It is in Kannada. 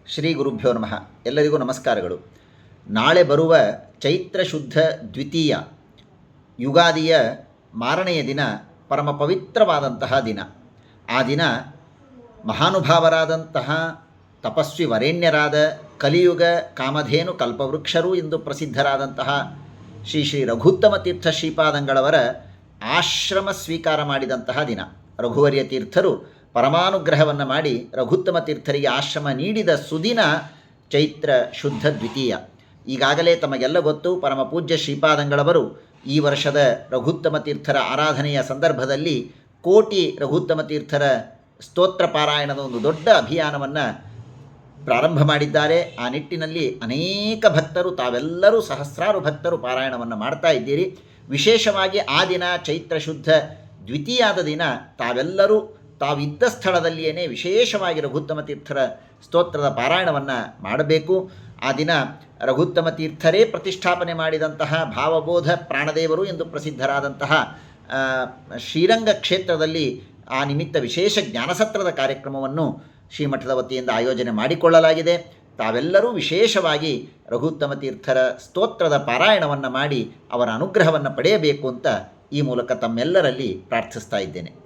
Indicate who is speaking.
Speaker 1: ಶ್ರೀ ಗುರುಭ್ಯೋ ನಮಃ. ಎಲ್ಲರಿಗೂ ನಮಸ್ಕಾರಗಳು. ನಾಳೆ ಬರುವ ಚೈತ್ರ ಶುದ್ಧ ದ್ವಿತೀಯ ಯುಗಾದಿಯ ಮಾರನೆಯ ದಿನ ಪರಮ ಪವಿತ್ರವಾದಂತಹ ದಿನ. ಆ ದಿನ ಮಹಾನುಭಾವರಾದಂತಹ ತಪಸ್ವಿ ವರೇಣ್ಯರಾದ ಕಲಿಯುಗ ಕಾಮಧೇನು ಕಲ್ಪವೃಕ್ಷರು ಎಂದು ಪ್ರಸಿದ್ಧರಾದಂತಹ ಶ್ರೀ ಶ್ರೀ ರಘುತ್ತಮ ತೀರ್ಥ ಶ್ರೀಪಾದಂಗಳವರ ಆಶ್ರಮ ಸ್ವೀಕಾರ ಮಾಡಿದಂತಹ ದಿನ. ರಘುವರ್ಯ ತೀರ್ಥರು ಪರಮಾನುಗ್ರಹವನ್ನು ಮಾಡಿ ರಘುತ್ತಮ ತೀರ್ಥರಿಗೆ ಆಶ್ರಮ ನೀಡಿದ ಸುದಿನ ಚೈತ್ರ ಶುದ್ಧ ದ್ವಿತೀಯ. ಈಗಾಗಲೇ ತಮಗೆಲ್ಲ ಗೊತ್ತು, ಪರಮ ಪೂಜ್ಯ ಶ್ರೀಪಾದಂಗಳವರು ಈ ವರ್ಷದ ರಘುತ್ತಮ ತೀರ್ಥರ ಆರಾಧನೆಯ ಸಂದರ್ಭದಲ್ಲಿ ಕೋಟಿ ರಘುತ್ತಮ ತೀರ್ಥರ ಸ್ತೋತ್ರ ಪಾರಾಯಣದ ಒಂದು ದೊಡ್ಡ ಅಭಿಯಾನವನ್ನು ಪ್ರಾರಂಭ ಮಾಡಿದ್ದಾರೆ. ಆ ನಿಟ್ಟಿನಲ್ಲಿ ಅನೇಕ ಭಕ್ತರು, ತಾವೆಲ್ಲರೂ ಸಹಸ್ರಾರು ಭಕ್ತರು ಪಾರಾಯಣವನ್ನು ಮಾಡ್ತಾ ಇದ್ದೀರಿ. ವಿಶೇಷವಾಗಿ ಆ ದಿನ ಚೈತ್ರ ಶುದ್ಧ ದ್ವಿತೀಯಾದ ದಿನ ತಾವೆಲ್ಲರೂ ತಾವಿದ್ದ ಸ್ಥಳದಲ್ಲಿಯೇ ವಿಶೇಷವಾಗಿ ರಘುತ್ತಮ ತೀರ್ಥರ ಸ್ತೋತ್ರದ ಪಾರಾಯಣವನ್ನು ಮಾಡಬೇಕು. ಆ ದಿನ ರಘುತ್ತಮ ತೀರ್ಥರೇ ಪ್ರತಿಷ್ಠಾಪನೆ ಮಾಡಿದಂತಹ ಭಾವಬೋಧ ಪ್ರಾಣದೇವರು ಎಂದು ಪ್ರಸಿದ್ಧರಾದಂತಹ ಶ್ರೀರಂಗ ಕ್ಷೇತ್ರದಲ್ಲಿ ಆ ನಿಮಿತ್ತ ವಿಶೇಷ ಜ್ಞಾನಸತ್ರದ ಕಾರ್ಯಕ್ರಮವನ್ನು ಶ್ರೀಮಠದ ವತಿಯಿಂದ ಆಯೋಜನೆ ಮಾಡಿಕೊಳ್ಳಲಾಗಿದೆ. ತಾವೆಲ್ಲರೂ ವಿಶೇಷವಾಗಿ ರಘುತ್ತಮ ತೀರ್ಥರ ಸ್ತೋತ್ರದ ಪಾರಾಯಣವನ್ನು ಮಾಡಿ ಅವರ ಅನುಗ್ರಹವನ್ನು ಪಡೆಯಬೇಕು ಅಂತ ಈ ಮೂಲಕ ತಮ್ಮೆಲ್ಲರಲ್ಲಿ ಪ್ರಾರ್ಥಿಸ್ತಾ ಇದ್ದೇನೆ.